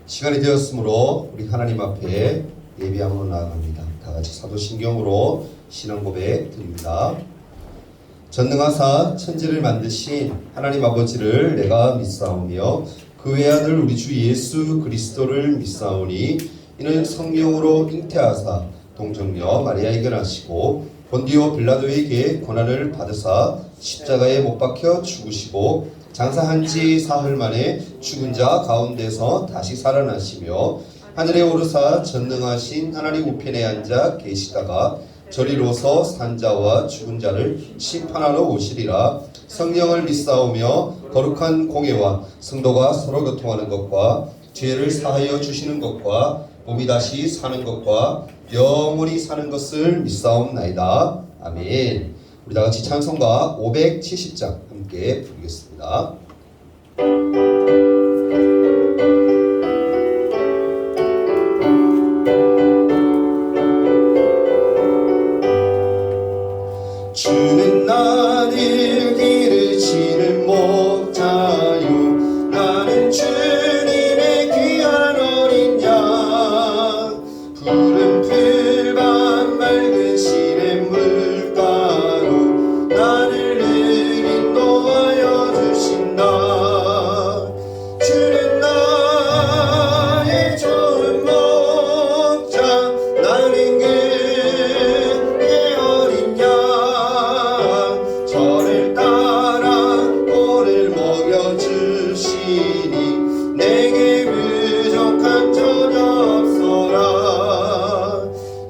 시간이 되었으므로 우리 하나님 앞에 예배함으로 나아갑니다. 다 같이 사도신경으로 신앙 고백 드립니다. 전능하사 천지를 만드신 하나님 아버지를 내가 믿사오며 그 외아들 우리 주 예수 그리스도를 믿사오니 이는 성령으로 잉태하사 동정녀 마리아에게 나시고 본디오 빌라도에게 고난을 받으사 십자가에 못 박혀 죽으시고 장사한 지 사흘 만에 죽은 자 가운데서 다시 살아나시며 하늘에 오르사 전능하신 하나님 우편에 앉아 계시다가 저리로서 산 자와 죽은 자를 심판하러 오시리라. 성령을 믿사오며 거룩한 공예와 성도가 서로 교통하는 것과 죄를 사하여 주시는 것과 몸이 다시 사는 것과 영원히 사는 것을 믿사옵나이다. 아멘. 우리 다같이 찬송가 570장 함께 부르겠습니다. 주는 나를 기르시는 목자요 나는 주님의 귀한 어린 양 푸른 풀밭 맑은 시냇 물가로 나를 늘 인도하여 주신다. 주는 나의 좋은 목자 나는 그의 어린 양 저를 따라 오늘 먹여주시니 내게 부족한 전혀 없소라.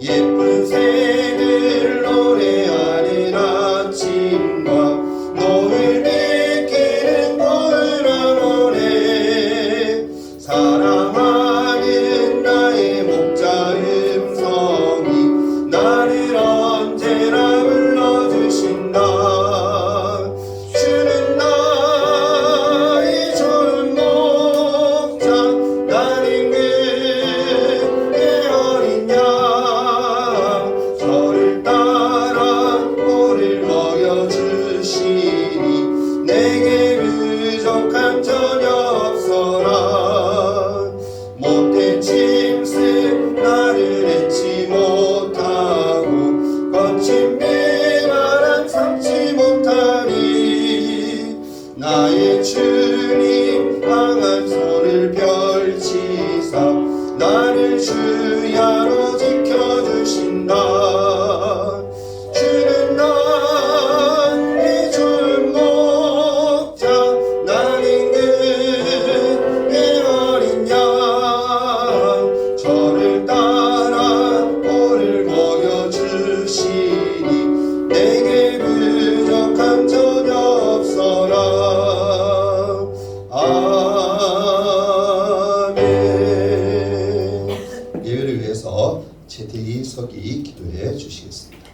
예쁜 새들 노래하는 아침과 노을 비키는 고운한 오래 사랑하는 나의 목자 음성이 나를 언제나 불러주신다. 주는 나의 좋은 목자 나는 그의 어린 양 저를 따라 오늘 먹여주시니 내게 부족함 전혀 없어라. 못된 짐승 나를 잊지 못하고 거친 비바람 삼지 못하니 나의 주님 강한 손을 펼치사 나를 주야로 지켜주신다. 주는 나의 좋은 목자 나는 그의 어린 양 저를 따라 오늘 먹여주시니 내게 부족함 전혀 없어라. 아멘. 예배를 위해서 채태기 서기 기도해 주시겠습니다.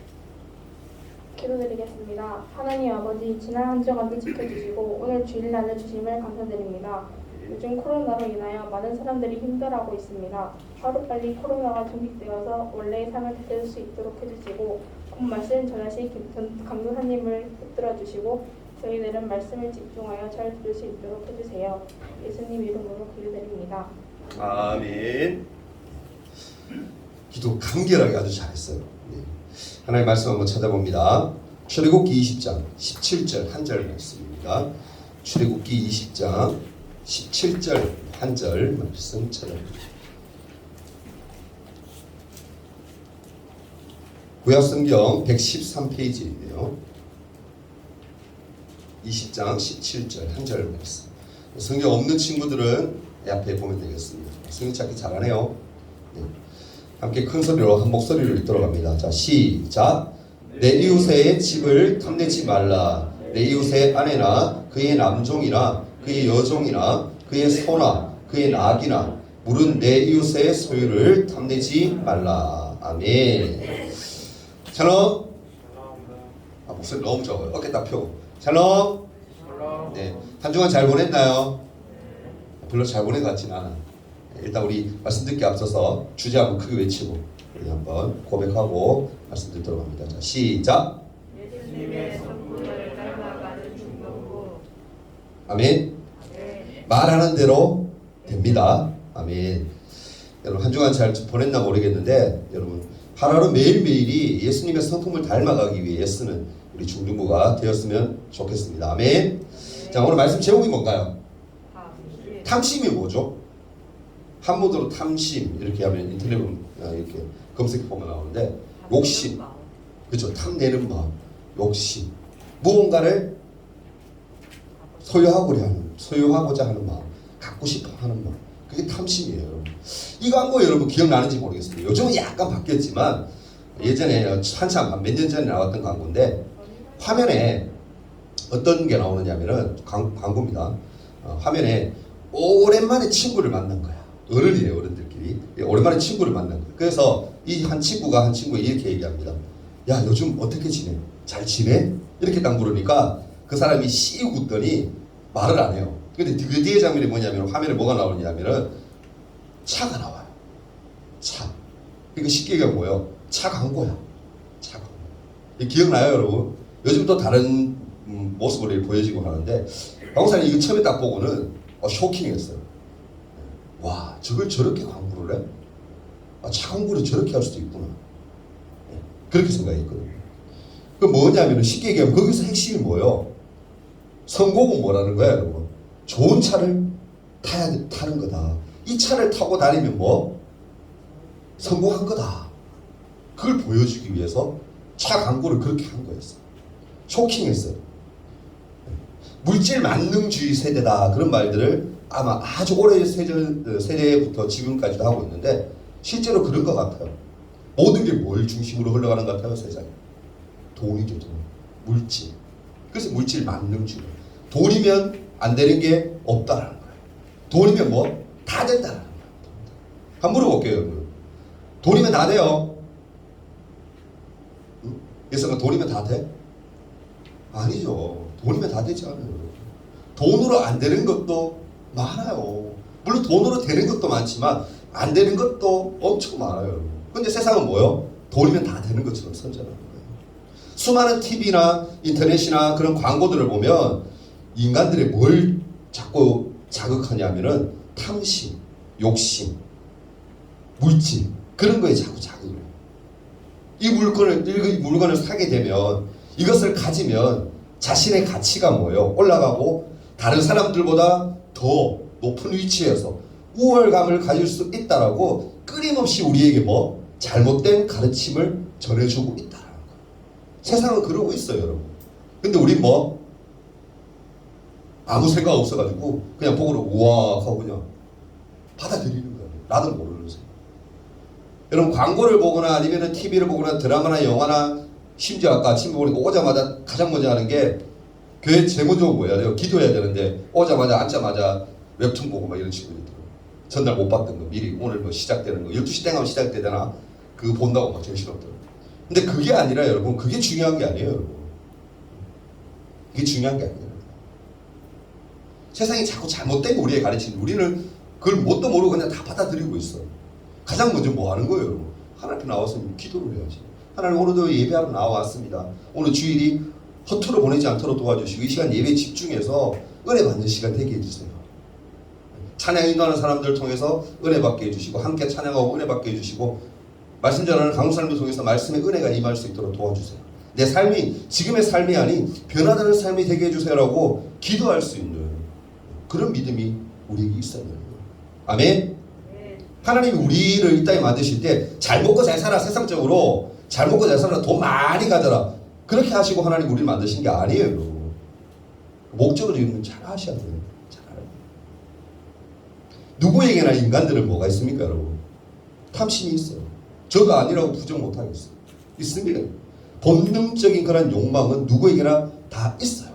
기도드리겠습니다. 하나님 아버지, 지난 한 주간도 지켜주시고 오늘 주일날을 주심을 감사드립니다. 요즘 코로나로 인하여 많은 사람들이 힘들어하고 있습니다. 하루빨리 코로나가 종식되어서 원래의 삶을 되찾을 수 있도록 해주시고 곧 말씀 전하신 강도사님을 붙들어 주시고 저희들은 말씀을 집중하여 잘 들을 수 있도록 해주세요. 예수님 이름으로 기도드립니다. 아멘. 기도 간결하게 아주 잘했어요. 네. 하나님의 말씀 한번 찾아봅니다. 출애굽기 20장 17절 한 절 말씀입니다. 출애굽기 20장 17절 한 절 말씀 찾아봅니다. 구약성경 113페이지인데요. 20장 17절 한 절 말씀. 성경 없는 친구들은 앞에 보면 되겠습니다. 성경 찾기 잘하네요. 네. 함께 큰 소리로 한 목소리로 읽도록 합니다. 자, 시작. 내 이웃의 집을 탐내지 말라. 내 이웃의 아내나 그의 남종이나 그의 여종이나 그의 소나 그의 낙이나 물은 내 이웃의 소유를 탐내지 말라. 아멘. 샬롬. 목소리 너무 적어요. 어깨 딱 펴고. 샬롬. 네, 한 주간 잘 보냈나요? 별로 잘 보낸 것 같지는 않아. 일단 우리 말씀 듣기 앞서서 주제 한번 크게 외치고 우리 한번 고백하고 말씀 듣도록 합니다. 자, 시작. 예수님의 성품을 닮아가는 중동부. 아멘. 네. 말하는 대로 됩니다. 아멘. 여러분 한 주간 잘 보냈나 모르겠는데 여러분 하루하루 매일매일이 예수님의 성품을 닮아가기 위해 애쓰는 우리 중등부가 되었으면 좋겠습니다. 아멘. 자, 오늘 말씀 제목이 뭔가요? 탐심이 뭐죠? 한문으로 탐심 이렇게 하면 인터넷으로 이렇게 검색해 보면 나오는데 욕심, 그렇죠? 탐내는 마음, 욕심, 무언가를 소유하고자 하는 마음, 갖고 싶어 하는 마음, 그게 탐심이에요. 여러분. 이 광고 여러분 기억나는지 모르겠습니다. 요즘은 약간 바뀌었지만 예전에 한참 몇 년 전에 나왔던 광고인데 화면에 어떤 게 나오느냐면은 광고입니다. 화면에 오랜만에 친구를 만난 거야. 어른이에요, 어른들끼리. 오랜만에 친구를 만난 거야. 그래서 이 한 친구가 한 친구에 이렇게 얘기합니다. 야, 요즘 어떻게 지내? 잘 지내? 이렇게 딱 물으니까 그 사람이 씩 웃더니 말을 안 해요. 근데 그 뒤에 장면이 뭐냐면 화면에 뭐가 나오냐면은 차가 나와요. 차. 그러니까 쉽게 얘기하면 뭐예요? 차 광고야. 차 광고. 기억나요, 여러분? 요즘 또 다른 모습을 보여지고 하는데 강사님 이거 처음에 딱 보고는 쇼킹했어요. 와, 저걸 저렇게 광고를 해? 차 광고를 저렇게 할 수도 있구나. 그렇게 생각했거든요. 그 뭐냐면 쉽게 얘기하면 거기서 핵심이 뭐예요? 성공은 뭐라는 거야, 여러분? 좋은 차를 타는 거다. 이 차를 타고 다니면 뭐? 성공한 거다. 그걸 보여주기 위해서 차 광고를 그렇게 한 거였어요. 쇼킹했어요. 물질 만능주의 세대다. 그런 말들을 아마 아주 오래 세대부터 지금까지도 하고 있는데 실제로 그런 것 같아요. 모든 게 뭘 중심으로 흘러가는 것 같아요, 세상에? 돈이죠, 돈. 물질. 그래서 물질 만능주의. 돈이면 안 되는 게 없다라는 거예요. 돈이면 뭐? 다 된다라는 거예요. 한번 물어볼게요, 여러분. 돈이면 다 돼요. 응? 예수가 돈이면 다 돼? 아니죠. 돈이면 다 되지 않아요. 돈으로 안 되는 것도 많아요. 물론 돈으로 되는 것도 많지만 안 되는 것도 엄청 많아요, 여러분. 근데 세상은 뭐요? 돈이면 다 되는 것처럼 선전하는 거예요. 수많은 TV나 인터넷이나 그런 광고들을 보면 인간들의 뭘 자꾸 자극하냐면은 탐심, 욕심, 물질 그런 거에 자꾸 자극을 해요. 이 물건을 사게 되면 이것을 가지면 자신의 가치가 뭐예요? 올라가고 다른 사람들보다 더 높은 위치에서 우월감을 가질 수 있다라고 끊임없이 우리에게 뭐 잘못된 가르침을 전해주고 있다라는 거예요. 세상은 그러고 있어요, 여러분. 근데 우린 뭐 아무 생각 없어가지고 그냥 보고로 우와 하고 그냥 받아들이는 거예요. 나도 모르면서. 여러분 광고를 보거나 아니면 TV를 보거나 드라마나 영화나 심지어 아까 아침에 보니까 오자마자 가장 먼저 하는 게 교회 제일 먼저 뭐야 돼요? 기도해야 되는데 오자마자 앉자마자 웹툰 보고 막 이런 친구들이 있더라고요. 전날 못 봤던 거 미리 오늘 뭐 시작되는 거 12시 땡 하면 시작되잖아. 그거 본다고 막 정신없더라고요. 근데 그게 아니라 여러분 그게 중요한 게 아니에요, 여러분. 그게 중요한 게 아니에요. 세상이 자꾸 잘못된 거 우리에게 가르치는 우리는 그걸 뭣도 모르고 그냥 다 받아들이고 있어. 가장 먼저 뭐 하는 거예요, 여러분? 하나님 앞에 나와서 기도를 해야지. 하나님 오늘도 예배하러 나와왔습니다. 오늘 주일이 허투루 보내지 않도록 도와주시고 이 시간 예배에 집중해서 은혜 받는 시간 되게 해주세요. 찬양 인도하는 사람들을 통해서 은혜 받게 해주시고 함께 찬양하고 은혜 받게 해주시고 말씀 전하는 강국 사람들 통해서 말씀의 은혜가 임할 수 있도록 도와주세요. 내 삶이 지금의 삶이 아닌 변화되는 삶이 되게 해주세요라고 기도할 수 있는 그런 믿음이 우리에게 있어야 되는 거예요. 아멘. 하나님이 우리를 이 땅에 만드실 때 잘 먹고 잘 살아, 세상적으로 잘 먹고 잘 살아, 돈 많이 가져라 그렇게 하시고 하나님 우리를 만드신 게 아니에요, 여러분. 목적으로 이런 잘 하셔야 돼요. 잘 알아요. 누구에게나 인간들은 뭐가 있습니까, 여러분? 탐심이 있어요. 저도 아니라고 부정 못하겠어요. 있습니다. 본능적인 그런 욕망은 누구에게나 다 있어요.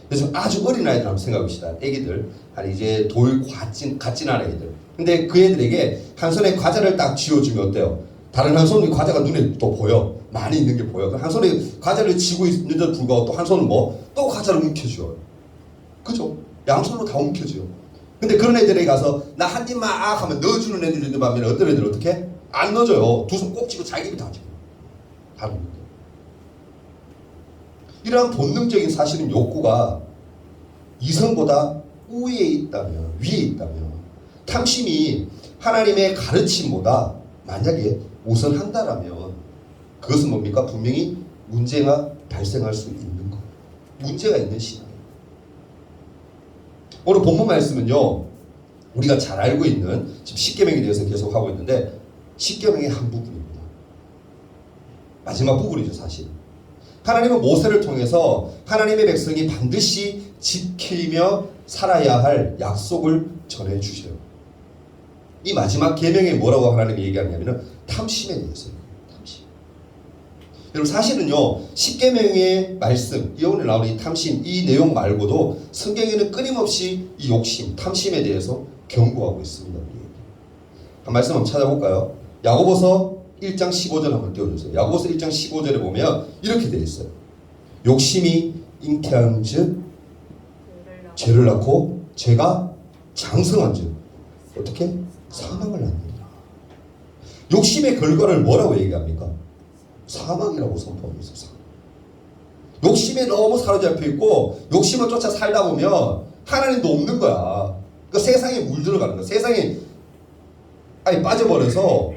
그래서 아주 어린 아이들 한번 생각해봅시다. 애기들, 아니 이제 돌 갓진한 애기들. 근데 그 애들에게 한 손에 과자를 딱 쥐어주면 어때요? 다른 한 손에 과자가 눈에 또 보여. 많이 있는 게 보여. 한 손에 과자를 쥐고 있는데도 불구하고 또 한 손은 뭐? 또 과자를 움켜줘요. 그죠? 양손으로 다 움켜줘요. 근데 그런 애들에게 가서 나 한 입만 하면 넣어주는 애들인데 반면에 어떤 애들은 어떻게? 안 넣어줘요. 두 손 꼭 쥐고 자기 입에 다 쥐고. 다른 거. 이러한 본능적인 사실은 욕구가 이성보다 위에 있다면 탐심이 하나님의 가르침보다 만약에 우선한다라면 그것은 뭡니까? 분명히 문제가 발생할 수 있는 것. 문제가 있는 신앙이에요. 오늘 본문 말씀은요, 우리가 잘 알고 있는 지금 십계명에 대해서 계속 하고 있는데 십계명의 한 부분입니다. 마지막 부분이죠, 사실. 하나님은 모세를 통해서 하나님의 백성이 반드시 지키며 살아야 할 약속을 전해주셔요. 이 마지막 계명에 뭐라고 하나님이 얘기하냐면은 탐심에 대해서요. 탐심. 여러분 사실은요, 십계명의 말씀, 이 오늘 나오는 이 탐심, 이 내용 말고도 성경에는 끊임없이 이 욕심, 탐심에 대해서 경고하고 있습니다. 한 말씀 한번 찾아볼까요? 야고보서 1장 15절 한번 띄워주세요. 야고보서 1장 15절에 보면 이렇게 되어 있어요. 욕심이 잉태한즉 죄를 낳고 죄가 장성한즉 어떻게? 사망을 낳느니라. 욕심의 결과를 뭐라고 얘기합니까? 사망이라고 선포하고 있어요. 사망. 욕심에 너무 사로잡혀 있고 욕심을 쫓아 살다 보면 하나님도 없는 거야. 그러니까 세상에 물들어가는 거야. 세상에 아예 빠져버려서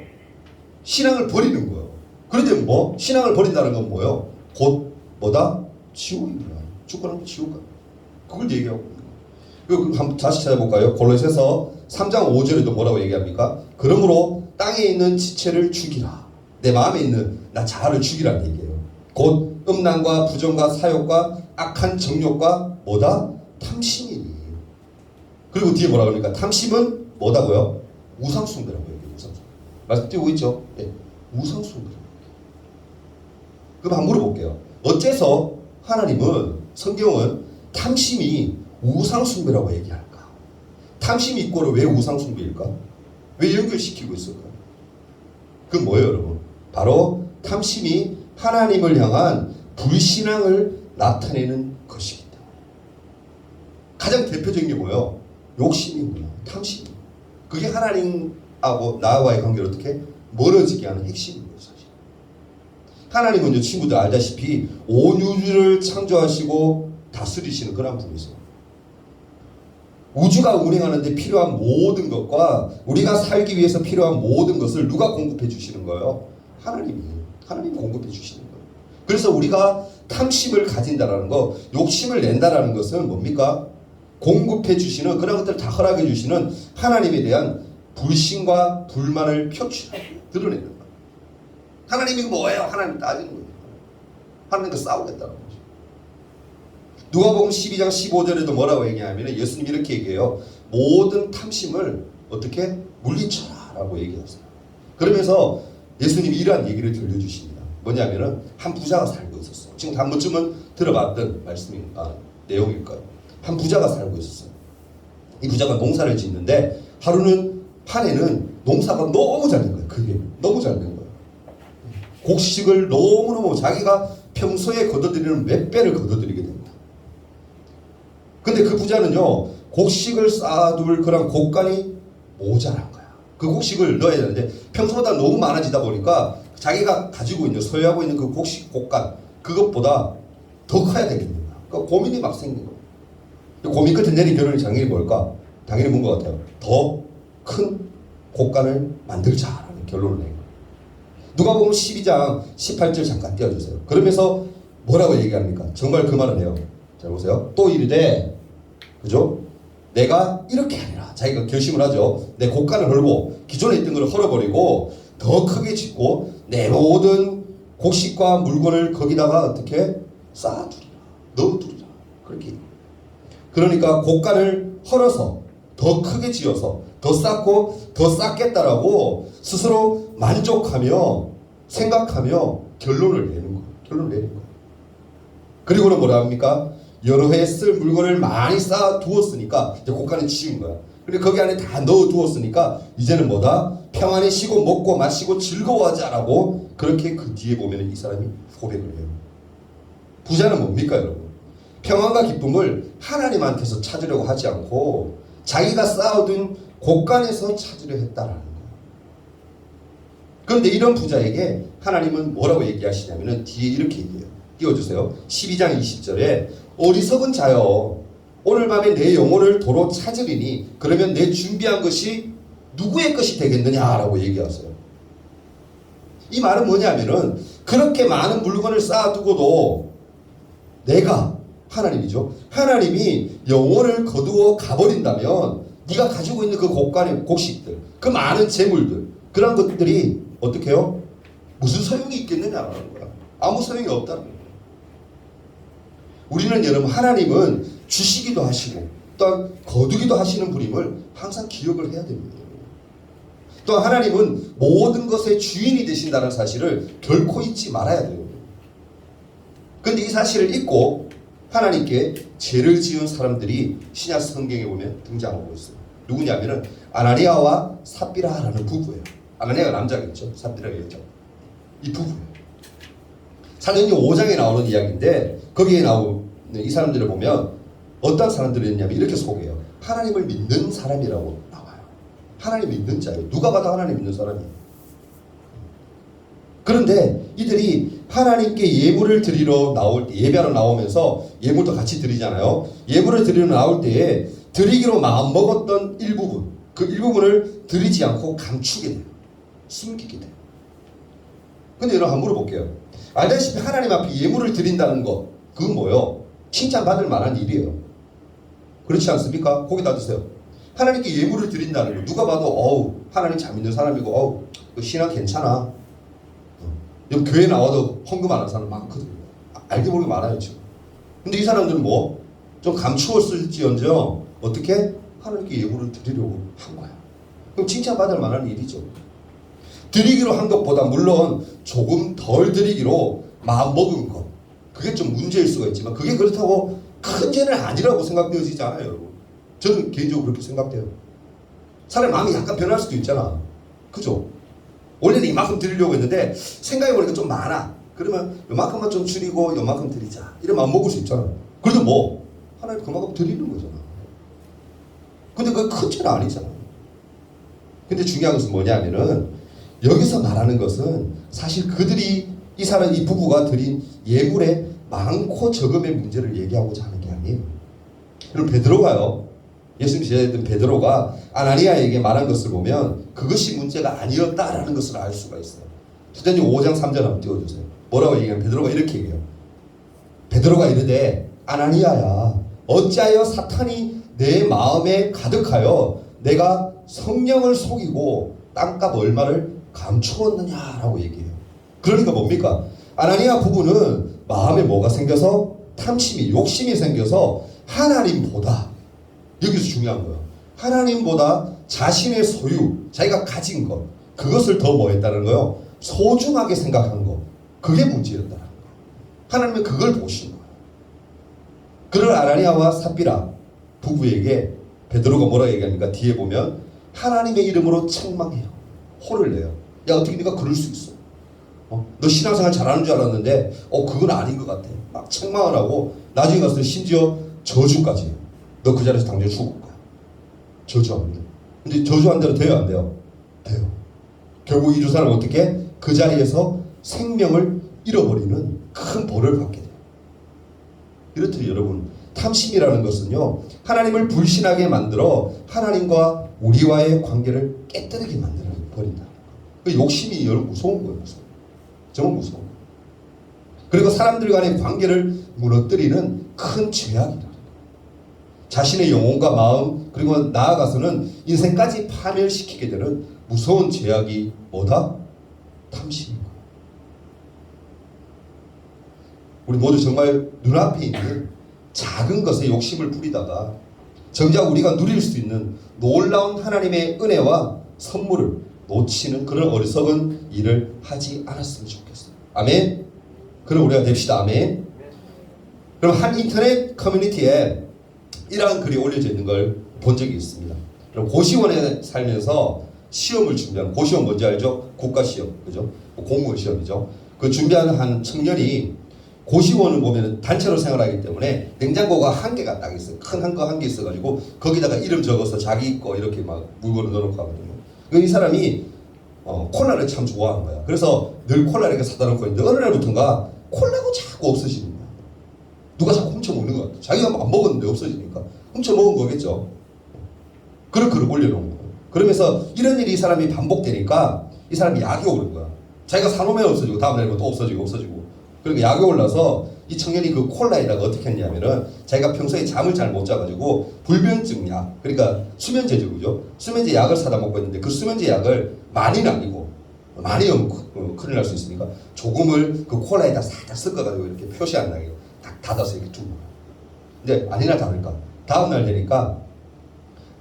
신앙을 버리는 거예요. 그런데 뭐? 신앙을 버린다는 건 뭐예요? 곧 뭐다? 지옥입니다. 죽고는 지옥 가요. 그걸 얘기하고 있는 거예요. 이거 한번 다시 찾아볼까요? 골로새서 3장 5절에도 뭐라고 얘기합니까? 그러므로 땅에 있는 지체를 죽이라. 내 마음에 있는 나 자아를 죽이라는 얘기예요. 곧 음란과 부정과 사욕과 악한 정욕과 뭐다? 탐심이니. 그리고 뒤에 뭐라고 합니까? 탐심은 뭐다고요? 우상숭배라고 얘기해요. 우상숭배. 말씀 띄우고 있죠? 네. 우상숭배. 그럼 한번 물어볼게요. 어째서 하나님은, 성경은 탐심이 우상숭배라고 얘기할까? 탐심이 있고를 왜 우상숭배일까? 왜 연결시키고 있을까? 그건 뭐예요, 여러분? 바로 탐심이 하나님을 향한 불신앙을 나타내는 것이기 때문에. 가장 대표적인 게 뭐예요? 욕심이구나. 탐심. 그게 하나님하고 나와의 관계를 어떻게 멀어지게 하는 핵심인 거예요, 사실. 하나님은요, 친구들 알다시피 온 우주를 창조하시고 다스리시는 그런 분이세요. 우주가 운행하는데 필요한 모든 것과 우리가 살기 위해서 필요한 모든 것을 누가 공급해 주시는 거예요? 하나님이 공급해 주시는 거예요. 그래서 우리가 탐심을 가진다라는 거, 욕심을 낸다라는 것은 뭡니까? 공급해 주시는 그런 것들을 다 허락해 주시는 하나님에 대한 불신과 불만을 표출하고 드러내는 거예요. 하나님이 뭐예요? 하나님 따지는 거예요. 하나님과 싸우겠다는 거죠. 누가복음 12장 15절에도 뭐라고 얘기하냐면 예수님이 이렇게 얘기해요. 모든 탐심을 어떻게 물리쳐라 라고 얘기하세요. 그러면서 예수님이 이러한 얘기를 들려주십니다. 뭐냐면은 한 부자가 살고 있었어요. 지금 한 번쯤은 들어봤던 내용일 거예요. 한 부자가 살고 있었어요. 이 부자가 농사를 짓는데 한 해는 농사가 너무 잘 된 거예요. 그게 너무 잘 된 거예요. 곡식을 너무너무 자기가 평소에 거둬들이는 몇 배를 거둬들이게 됩니다. 근데 그 부자는요, 곡식을 쌓아둘 그런 곡간이 모자란 거야. 그 곡식을 넣어야 되는데 평소보다 너무 많아지다 보니까 자기가 가지고 있는, 소유하고 있는 그 곡식 곡간, 그것보다 더 커야 되겠는 거야. 그러니까 고민이 막 생긴 거야. 고민 끝에 내린 결론이 당연히 뭘까? 당연히 뭔 것 같아요. 더 큰 곡간을 만들자라는 결론을 낸 거예요. 누가복음 12장 18절 잠깐 띄워주세요. 그러면서 뭐라고 얘기합니까? 정말 그 말을 해요. 잘 보세요. 또 이르되, 그죠? 내가 이렇게 하리라. 자기가 결심을 하죠. 내 곡간을 헐고 기존에 있던 걸 헐어버리고 더 크게 짓고 내 모든 곡식과 물건을 거기다가 어떻게 쌓아두리라. 넣어두리라. 그렇게. 그러니까 곡간을 헐어서 더 크게 지어서 더 쌓고 더 쌓겠다라고 스스로 만족하며 생각하며 결론을 내는 거예요. 그리고는 뭐라 합니까? 여러 해 쓸 물건을 많이 쌓아 두었으니까 이제 곡간에 치운 거야. 그리고 거기 안에 다 넣어 두었으니까 이제는 뭐다? 평안히 쉬고 먹고 마시고 즐거워하자라고 그렇게 그 뒤에 보면 이 사람이 고백을 해요. 부자는 뭡니까, 여러분? 평안과 기쁨을 하나님한테서 찾으려고 하지 않고 자기가 쌓아둔 곡간에서 찾으려 했다라는 거예요. 그런데 이런 부자에게 하나님은 뭐라고 얘기하시냐면은 뒤에 이렇게 얘기해요. 띄워주세요. 12장 20절에 어리석은 자여 오늘 밤에 내 영혼을 도로 찾으리니 그러면 내 준비한 것이 누구의 것이 되겠느냐라고 얘기하세요. 이 말은 뭐냐면은 그렇게 많은 물건을 쌓아두고도 내가 하나님이죠. 하나님이 영혼을 거두어 가버린다면 네가 가지고 있는 그 곡식들, 그 많은 재물들, 그런 것들이 어떻게 해요? 무슨 소용이 있겠느냐라는 거야. 아무 소용이 없다는 거야. 우리는 여러분 하나님은 주시기도 하시고 또한 거두기도 하시는 분임을 항상 기억을 해야 됩니다. 또 하나님은 모든 것의 주인이 되신다는 사실을 결코 잊지 말아야 돼요. 그런데 이 사실을 잊고 하나님께 죄를 지은 사람들이 신약 성경에 보면 등장하고 있어요. 누구냐면은 아나니아와 삽비라라는 부부예요. 아나니아가 남자겠죠. 삽비라가 여자. 이 부부예요. 사도행전 5장에 나오는 이야기인데 거기에 나오는 이 사람들을 보면 어떤 사람들이었냐면 이렇게 소개해요. 하나님을 믿는 사람이라고 나와요. 하나님 믿는 자예요. 누가 봐도 하나님 믿는 사람이에요. 그런데 이들이 하나님께 예물을 드리러 나올 때, 예배하러 나오면서 예물도 같이 드리잖아요. 예물을 드리러 나올 때에 드리기로 마음먹었던 일부분, 그 일부분을 드리지 않고 감추게 돼요. 숨기게 돼요. 근데 여러분 한번 물어볼게요. 알다시피 하나님 앞에 예물을 드린다는 것, 그건 뭐예요? 칭찬받을 만한 일이에요. 그렇지 않습니까? 고개 닫으세요. 하나님께 예물을 드린다는 거, 누가 봐도 어우 하나님 잘 믿는 사람이고 어우 신앙 괜찮아. 여기 교회 나와도 헌금 안 하는 사람 많거든요. 알게 모르게 많아요 지금. 근데 이 사람들은 뭐 좀 감추었을지언정 어떻게 하나님께 예물을 드리려고 한 거야. 그럼 칭찬받을 만한 일이죠. 드리기로 한 것보다 물론 조금 덜 드리기로 마음먹은 것, 그게 좀 문제일 수가 있지만 그게 그렇다고 큰 죄는 아니라고 생각되어지지 않아요. 여러분. 저는 개인적으로 그렇게 생각돼요. 사람의 마음이 약간 변할 수도 있잖아. 그죠? 원래는 이만큼 드리려고 했는데 생각해보니까 좀 많아. 그러면 이만큼만 좀 줄이고 이만큼 드리자. 이런 마음 먹을 수 있잖아. 그래도 뭐 하나님 그만큼 드리는 거잖아. 근데 그게 큰 죄는 아니잖아. 근데 중요한 것은 뭐냐면은 여기서 말하는 것은 사실 그들이 이 부부가 드린 예물의 많고 적음의 문제를 얘기하고자 하는 게 아니에요. 그리고 베드로가요. 예수님 제자였던 베드로가 아나니아에게 말한 것을 보면 그것이 문제가 아니었다라는 것을 알 수가 있어요. 사도행전 5장 3절 한번 띄워주세요. 뭐라고 얘기하면 베드로가 이렇게 얘기해요. 베드로가 이르되 아나니아야 어찌하여 사탄이 내 마음에 가득하여 내가 성령을 속이고 땅값 얼마를 감추었느냐라고 얘기해요. 그러니까 뭡니까? 아나니아 부부는 마음에 뭐가 생겨서 탐심이 욕심이 생겨서 하나님보다, 여기서 중요한 거예요. 하나님보다 자신의 소유, 자기가 가진 것, 그것을 더 뭐 했다는 거예요? 소중하게 생각한 것. 그게 문제였다는 거예요. 하나님은 그걸 보신 거예요. 그를 아나니아와 삽비라 부부에게 베드로가 뭐라고 얘기합니까? 뒤에 보면 하나님의 이름으로 책망해요. 호를 내요. 야 어떻게 네가 그럴 수 있어? 너 신앙생활 잘하는 줄 알았는데 그건 아닌 것 같아. 막 책망을 하고 나중에 가서 심지어 저주까지 해요. 너 그 자리에서 당장 죽을 거야. 저주합니다. 근데 저주한 대로 돼요 안 돼요? 돼요. 결국 이 두 사람은 어떻게 그 자리에서 생명을 잃어버리는 큰 벌을 받게 돼요. 이렇듯 여러분 탐심이라는 것은요 하나님을 불신하게 만들어 하나님과 우리와의 관계를 깨뜨리게 만들어 버린다. 그 욕심이 여러분 무서운 거예요. 정말 무서운 거예요. 그리고 사람들 간의 관계를 무너뜨리는 큰 죄악이다. 자신의 영혼과 마음 그리고 나아가서는 인생까지 파멸시키게 되는 무서운 죄악이 뭐다? 탐심인 거예요. 우리 모두 정말 눈앞에 있는 작은 것에 욕심을 부리다가 정작 우리가 누릴 수 있는 놀라운 하나님의 은혜와 선물을 놓치는 그런 어리석은 일을 하지 않았으면 좋겠어요. 아멘. 그럼 우리가 됩시다. 아멘. 그럼 한 인터넷 커뮤니티에 이러한 글이 올려져 있는 걸 본 적이 있습니다. 그럼 고시원에 살면서 시험을 준비하는, 고시원 뭔지 알죠? 국가시험, 그죠? 공무원 시험이죠. 그 준비하는 한 청년이 고시원을 보면 단체로 생활하기 때문에 냉장고가 한 개가 딱 있어요. 큰 한 개 있어가지고 거기다가 이름 적어서 자기 거 이렇게 막 물건을 넣어놓고 하거든요. 이 사람이 콜라를 참 좋아하는 거야. 그래서 늘 콜라를 이렇게 사다 놓고 있는데 어느 날부터인가 콜라가 자꾸 없어지는 거야. 누가 자꾸 훔쳐 먹는 것 같아. 자기가 안 먹었는데 없어지니까. 훔쳐먹은 거겠죠. 그렇게 올려놓은 거예요. 그러면서 이런 일이 이 사람이 반복되니까 이 사람이 약이 오른 거야. 자기가 사놓으면 없어지고 다음날에 또 없어지고 그러니까 약이 올라서 이 청년이 그 콜라에다가 어떻게 했냐면은 자기가 평소에 잠을 잘 못 자가지고 불면증 약, 그러니까 수면제죠, 그죠? 수면제 약을 사다 먹고 있는데 그 수면제 약을 많이는 아니고 많이 넣으면 큰일 날 수 있으니까 조금을 그 콜라에다 살짝 섞어가지고 이렇게 표시 안 나게 딱 닫아서 이렇게 두고. 근데 아니나 다를까 다음날 되니까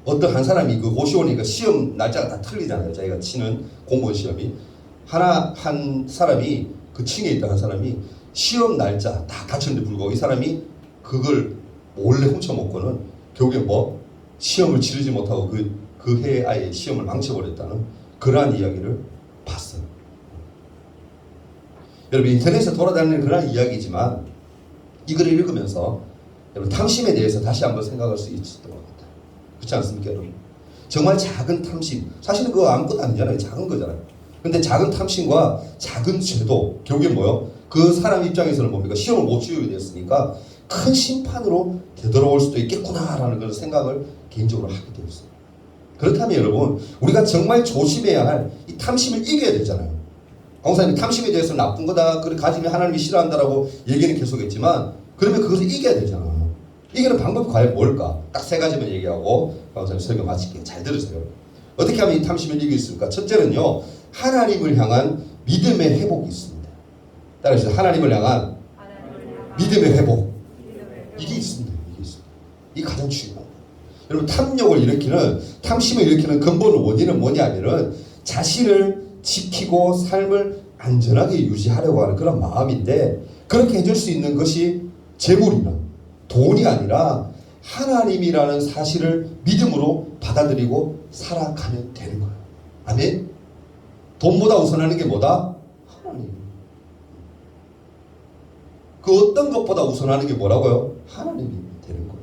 어떤 한 사람이 그 옷이 오니까 시험 날짜가 다 틀리잖아요. 자기가 치는 공무원 시험이 한 사람이 그 층에 있던 한 사람이 시험 날짜 다 갖췄는데 불구하고 이 사람이 그걸 몰래 훔쳐먹고는 결국에 뭐 시험을 치르지 못하고 그 해에 아예 시험을 망쳐버렸다는 그러한 이야기를 봤어요. 여러분 인터넷에 돌아다니는 그러한 이야기지만 이 글을 읽으면서 여러분 탐심에 대해서 다시 한번 생각할 수 있었던 것 같아요. 그렇지 않습니까, 여러분? 정말 작은 탐심, 사실은 그거 아무것도 아니잖아요. 작은 거잖아요. 근데 작은 탐심과 작은 죄도 결국에 뭐요? 그 사람 입장에서는 뭡니까? 시험을 못 치르게 됐으니까 큰 심판으로 되돌아올 수도 있겠구나라는 그런 생각을 개인적으로 하게 되었어요. 그렇다면 여러분, 우리가 정말 조심해야 할 이 탐심을 이겨야 되잖아요. 강사님 탐심에 대해서 나쁜 거다, 그걸 가지면 하나님이 싫어한다라고 얘기는 계속했지만 그러면 그것을 이겨야 되잖아. 이기는 방법이 과연 뭘까? 딱 세 가지만 얘기하고 강사님 설교 마칠게요. 잘 들으세요. 어떻게 하면 이 탐심을 이길 수 있을까? 첫째는요, 하나님을 향한 믿음의 회복이 있습니다. 따라해주세요. 하나님을 향한 믿음의 회복. 이게 있습니다. 이게 있습니다. 이게 가장 중요합니다. 여러분 탐욕을 일으키는, 탐심을 일으키는 근본 원인은 뭐냐면은 자신을 지키고 삶을 안전하게 유지하려고 하는 그런 마음인데, 그렇게 해줄 수 있는 것이 재물이나 돈이 아니라 하나님이라는 사실을 믿음으로 받아들이고 살아가면 되는 거예요. 아멘. 돈보다 우선하는 게 뭐다? 하나님. 그 어떤 것보다 우선하는 게 뭐라고요? 하나님이 되는 거예요.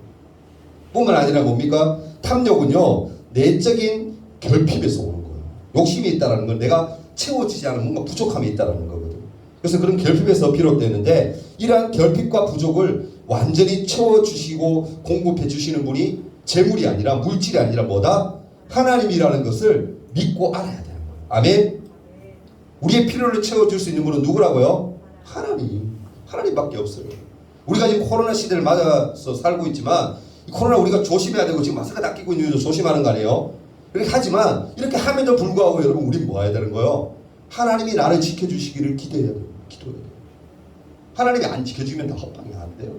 뿐만 아니라 뭡니까? 탐욕은요, 내적인 결핍에서 오는 거예요. 욕심이 있다는 건 내가 채워지지 않은 뭔가 부족함이 있다는 거거든요. 그래서 그런 결핍에서 비롯되는데, 이러한 결핍과 부족을 완전히 채워주시고 공급해 주시는 분이 재물이 아니라, 물질이 아니라 뭐다? 하나님이라는 것을 믿고 알아야 되는 거예요. 아멘. 우리의 필요를 채워줄 수 있는 분은 누구라고요? 하나님. 하나님밖에 없어요. 우리가 지금 코로나 시대를 맞아서 살고 있지만 이 코로나 우리가 조심해야 되고 지금 마스크 다 끼고 있는 이유도 조심하는 거 아니에요? 그렇게 하지만 이렇게 함에도 불구하고 여러분 우린 뭐 해야 되는 거예요? 하나님이 나를 지켜주시기를 기도해야 돼요. 기도해야 돼요. 하나님이 안 지켜주면 다 헛방이 안 돼요.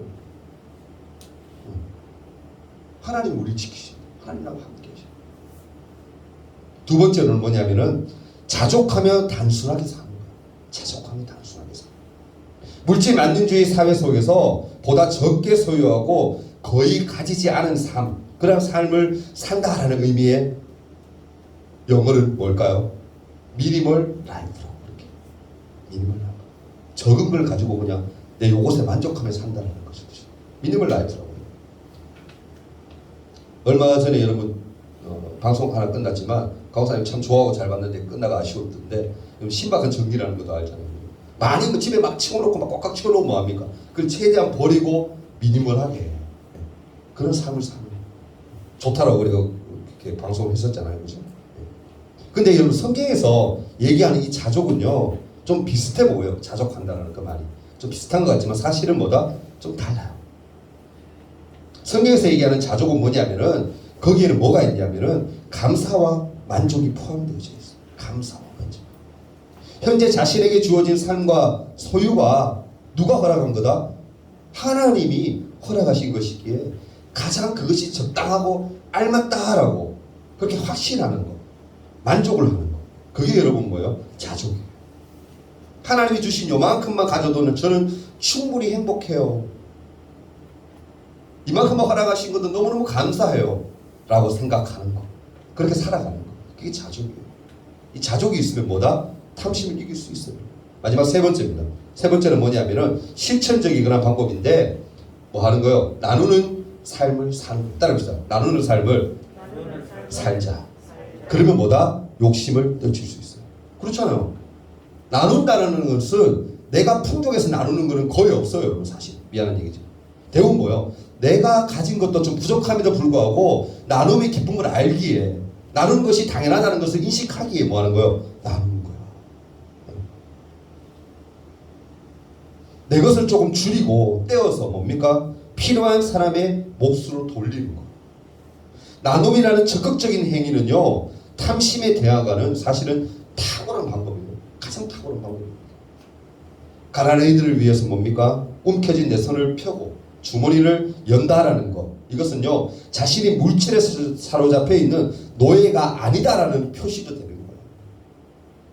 하나님 우리를 지키십니다. 하나님하고 함께 계십니다. 두 번째는 뭐냐면은 자족하며 단순하게 사는 거예요. 자족하며 단순하게 사는 거예요. 물질 만능주의 사회 속에서 보다 적게 소유하고 거의 가지지 않은 삶, 그런 삶을 산다라는 의미의 영어는 뭘까요? 미니멀 라이프라고 그렇게. 미니멀 라이프. 적은 걸 가지고 그냥 내 요것에 만족하며 산다는 것이죠. 미니멀 라이프라고. 얼마 전에 여러분 방송 하나 끝났지만 강사님 참 좋아하고 잘 봤는데 끝나가 아쉬웠던데, 신박한 정리라는 것도 알잖아요. 많이 뭐 집에 막 치워놓고 막 꽉꽉 치워놓으면 뭐합니까? 그걸 최대한 버리고 미니멀하게 그런 삶을 사는 좋다라고 우리가 이렇게 방송을 했었잖아요, 그죠? 근데 여러분 성경에서 얘기하는 이 자족은요 좀 비슷해 보여요. 자족한다는 그 말이 좀 비슷한 것 같지만 사실은 뭐다? 좀 달라요. 성경에서 얘기하는 자족은 뭐냐면은 거기에는 뭐가 있냐면은 감사와 만족이 포함되어 있어요. 감사와 만족. 현재 자신에게 주어진 삶과 소유가 누가 허락한 거다? 하나님이 허락하신 것이기에 가장 그것이 적당하고 알맞다라고 그렇게 확신하는 거, 만족을 하는 거, 그게 여러분 뭐예요? 자족이에요. 하나님이 주신 요만큼만 가져도는 저는 충분히 행복해요. 이만큼만 허락하신 것도 너무너무 감사해요 라고 생각하는 거, 그렇게 살아가는 거, 그게 자족이에요. 이 자족이 있으면 뭐다? 탐심을 이길 수 있어요. 마지막 세 번째입니다. 세 번째는 뭐냐면은 실천적이거나 방법인데 뭐 하는 거요? 나누는 삶을 사는 거. 따라합시다. 나누는 삶을 살자. 그러면 뭐다? 욕심을 늦출 수 있어요. 그렇잖아요. 나눈다는 것은 내가 풍족해서 나누는 것은 거의 없어요, 여러분. 사실 미안한 얘기죠. 대부분 뭐예요? 내가 가진 것도 좀 부족함에도 불구하고 나눔의 기쁜 걸 알기에, 나누는 것이 당연하다는 것을 인식하기에 뭐 하는 거예요? 나누는 거야. 내 것을 조금 줄이고 떼어서 뭡니까? 필요한 사람의 몫으로 돌리는 거. 나눔이라는 적극적인 행위는요, 탐심에 대항하는 사실은 탁월한 방법이에요. 가장 탁월한 방법입니다. 가난한 이들을 위해서 뭡니까? 움켜진 내 손을 펴고 주머니를 연다라는 것. 이것은요, 자신이 물질에 사로잡혀 있는 노예가 아니다라는 표시도 되는 거예요.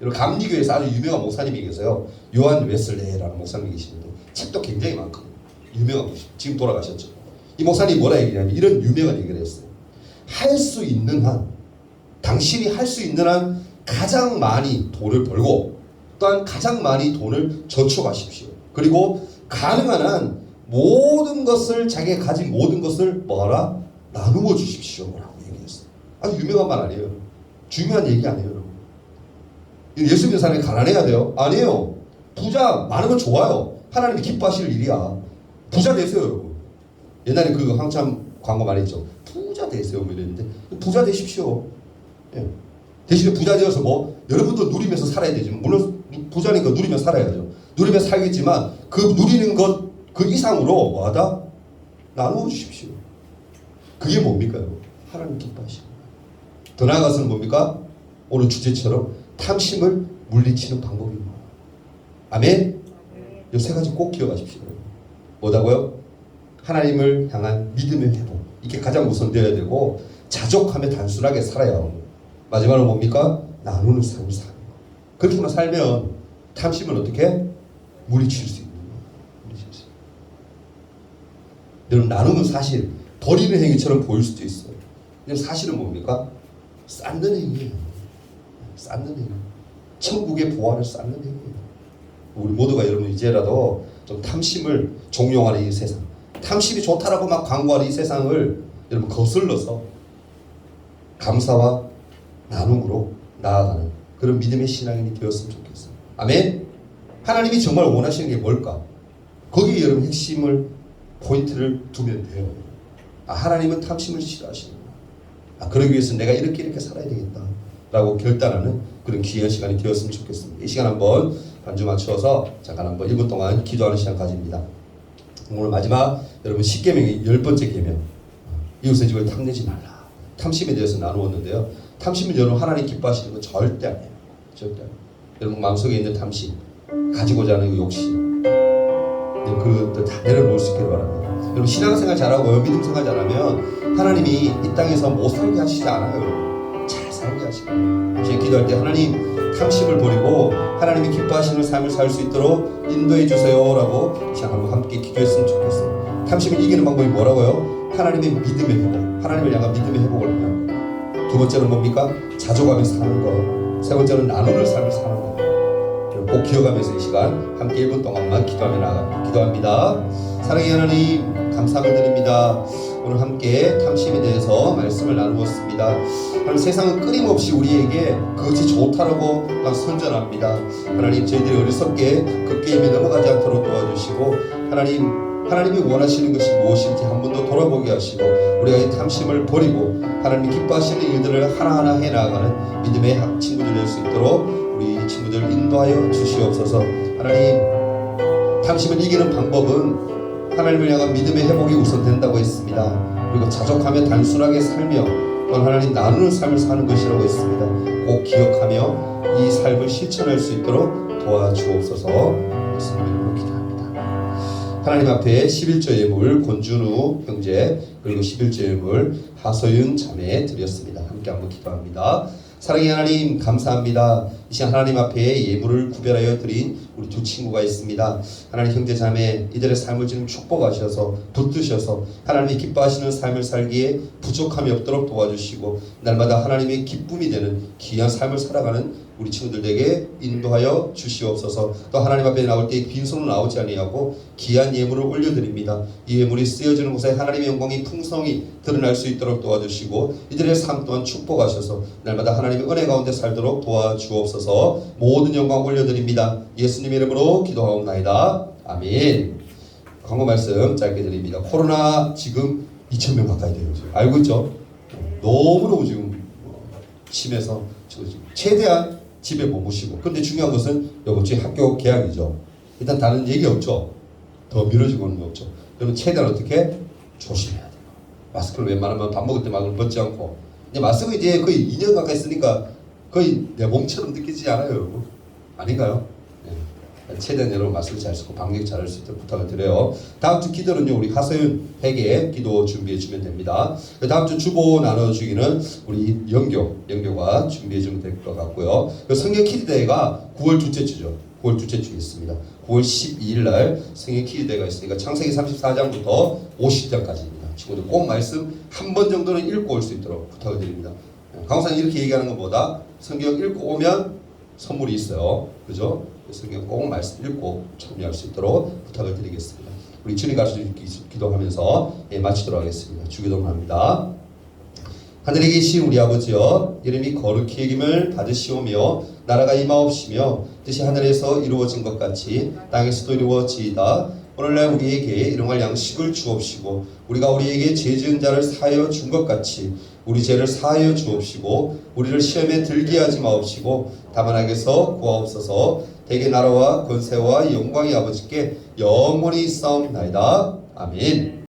여러분, 감리교회에서 아주 유명한 목사님이 계세요. 요한 웨슬레이라는 목사님이 계시는데 책도 굉장히 많거든요. 유명한 분이죠. 지금 돌아가셨죠. 이 목사님이 뭐라 얘기냐면 이런 유명한 얘기를 했어요. 할 수 있는 한, 당신이 할 수 있는 한 가장 많이 돈을 벌고 또한 가장 많이 돈을 저축하십시오. 그리고 가능한 한 모든 것을, 자기가 가진 모든 것을 뭐하라? 나누어 주십시오 라고 얘기했어요. 아주 유명한 말 아니에요. 중요한 얘기 아니에요. 예수 믿는 사람이 가난해야 돼요? 아니에요. 부자 많으면 좋아요. 하나님이 기뻐하실 일이야. 부자 되세요, 여러분. 옛날에 그 한참 광고 많이 했죠. 부자 되세요 뭐 이랬는데 부자 되십시오. 예. 대신에 부자 되어서 뭐 여러분도 누리면서 살아야 되지만, 물론 부자니까 누리면서 살아야죠. 누리면서 살겠지만 그 누리는 것 그 이상으로 뭐하다? 나누어 주십시오. 그게 뭡니까? 하나님 기뻐하시는 거예요. 더 나아가서는 뭡니까? 오늘 주제처럼 탐심을 물리치는 방법입니다. 아멘? 이 세 가지 꼭 기억하십시오. 뭐다고요? 하나님을 향한 믿음의 회복. 이게 가장 우선되어야 되고, 자족하며 단순하게 살아야 하고, 마지막으로 뭡니까? 나누는 삶을 사는 거. 그렇게만 살면 탐심은 어떻게? 물리칠 수 있는 거예요. 물리칠 수 있어요. 여러분, 나눔은 사실 버리는 행위처럼 보일 수도 있어요. 근데 사실은 뭡니까? 쌓는 행위예요. 쌓는 행위. 천국의 보화를 쌓는 행위예요. 우리 모두가 여러분 이제라도 좀 탐심을 종용하는 이 세상, 탐심이 좋다라고 막 광고하는 이 세상을 여러분 거슬러서 감사와 나눔으로 나아가는 그런 믿음의 신앙인이 되었으면 좋겠어요. 아멘. 하나님이 정말 원하시는 게 뭘까? 거기에 여러분 핵심을, 포인트를 두면 돼요. 하나님은 탐심을 싫어하시는구나. 그러기 위해서 내가 이렇게 살아야 되겠다 라고 결단하는 그런 귀한 시간이 되었으면 좋겠습니다. 이 시간 한번 반주 맞추어서 잠깐 한번 1분 동안 기도하는 시간 가집니다. 오늘 마지막 여러분 10계명의 10번째 계명, 이웃의 집을 탐내지 말라. 탐심에 대해서 나누었는데요. 탐심은 여러분 하나님 기뻐하시는 건 절대 아니에요. 절대 아니에요. 여러분 마음속에 있는 탐심, 가지고자 하는 그 욕심, 그것도 다 내려놓을 수 있기를 바랍니다. 여러분 신앙생활 잘하고요, 믿음생활 잘하면 하나님이 이 땅에서 못 살게 하시지 않아요. 잘 살게 하시고, 제가 기도할 때 하나님 탐심을 버리고 하나님이 기뻐하시는 삶을 살 수 있도록 인도해 주세요라고 한번 함께 기도했으면 좋겠어요. 탐심을 이기는 방법이 뭐라고요? 하나님의 믿음의 회복, 하나님을 향한 믿음의 회복을 하는 거. 두 번째는 뭡니까? 자족하며 사는 거. 세 번째는 나누는 삶을 사는 거. 꼭 기억하면서 이 시간 함께 1분 동안만 기도하며 나갑니다. 기도합니다. 사랑의 하나님, 감사를 드립니다. 오늘 함께 탐심에 대해서 말씀을 나누었습니다. 하나님, 세상은 끊임없이 우리에게 그것이 좋다라고 선전합니다. 하나님, 저희들이 어리석게 그 게임에 넘어가지 않도록 도와주시고, 하나님이 원하시는 것이 무엇인지 한 번 더 돌아보게 하시고, 우리가 이 탐심을 버리고 하나님이 기뻐하시는 일들을 하나하나 해나가는 믿음의 친구들 될 수 있도록 우리 친구들 인도하여 주시옵소서. 하나님, 탐심을 이기는 방법은 하나님을 향한 믿음의 회복이 우선된다고 했습니다. 그리고 자족하며 단순하게 살며 또 하나님 나누는 삶을 사는 것이라고 했습니다. 꼭 기억하며 이 삶을 실천할 수 있도록 도와주옵소서. 예수님으로 기도합니다. 하나님 앞에 11조 예물 권준우 형제, 그리고 11조 예물 하소윤 자매 드렸습니다. 함께 한번 기도합니다. 사랑의 하나님, 감사합니다. 이 시간 하나님 앞에 예물을 구별하여 드린 우리 두 친구가 있습니다. 하나님, 형제 자매 이들의 삶을 지금 축복하셔서 붙드셔서 하나님이 기뻐하시는 삶을 살기에 부족함이 없도록 도와주시고, 날마다 하나님의 기쁨이 되는 귀한 삶을 살아가는 우리 친구들에게 인도하여 주시옵소서. 또 하나님 앞에 나올 때 빈손으로 나오지 아니하고 귀한 예물을 올려드립니다. 이 예물이 쓰여지는 곳에 하나님의 영광이 풍성히 드러날 수 있도록 도와주시고, 이들의 삶 또한 축복하셔서 날마다 하나님의 은혜 가운데 살도록 도와주옵소서. 모든 영광 올려드립니다. 예수님의 이름으로 기도하옵나이다. 아멘. 광고 말씀 짧게 드립니다. 코로나 지금 2,000명 가까이 돼요. 지금. 알고 있죠? 너무너무 지금 심해서 지금 최대한 집에 머무시고. 근데 중요한 것은 이번 주에 학교 개학이죠. 일단 다른 얘기 없죠. 더 미뤄지고는 없죠. 그러면 최대한 어떻게 조심해야 돼요. 마스크를 웬만하면 밥 먹을 때 막 벗지 않고. 근데 마스크 이제 거의 2년 가까이 쓰니까 거의 내 몸처럼 느끼지 않아요, 여러분. 아닌가요? 네. 최대한 여러분 마스크 잘 쓰고 방역 잘할 수 있도록 부탁을 드려요. 다음 주 기도는요, 우리 하소연 회계 기도 준비해 주면 됩니다. 다음 주 주보 나눠주기는 우리 영교가 준비해 주면 될 것 같고요. 성경 키드대회가 9월 둘째 주죠. 9월 둘째 주에 있습니다. 9월 12일 날 성경 키드대회가 있으니까 창세기 34장부터 50장까지입니다. 친구들 꼭 말씀 한 번 정도는 읽고 올 수 있도록 부탁을 드립니다. 강사님 이렇게 얘기하는 것보다 성경 읽고 오면 선물이 있어요. 그죠? 성경 꼭 말씀 읽고 참여할 수 있도록 부탁을 드리겠습니다. 우리 주님 가르쳐 기도하면서 마치도록 하겠습니다. 주기도합니다. 하늘에 계신 우리 아버지여, 이름이 거룩히 여김을 받으시오며 나라가 임하옵시며 뜻이 하늘에서 이루어진 것 같이 땅에서도 이루어지이다. 오늘날 우리에게 일용할 양식을 주옵시고 우리가 우리에게 죄 지은 자를 사하여 준 것 같이 우리 죄를 사하여 주옵시고 우리를 시험에 들게 하지 마옵시고 다만 악에서 구하옵소서. 대개 나라와 권세와 영광이 아버지께 영원히 있사옵나이다. 아멘.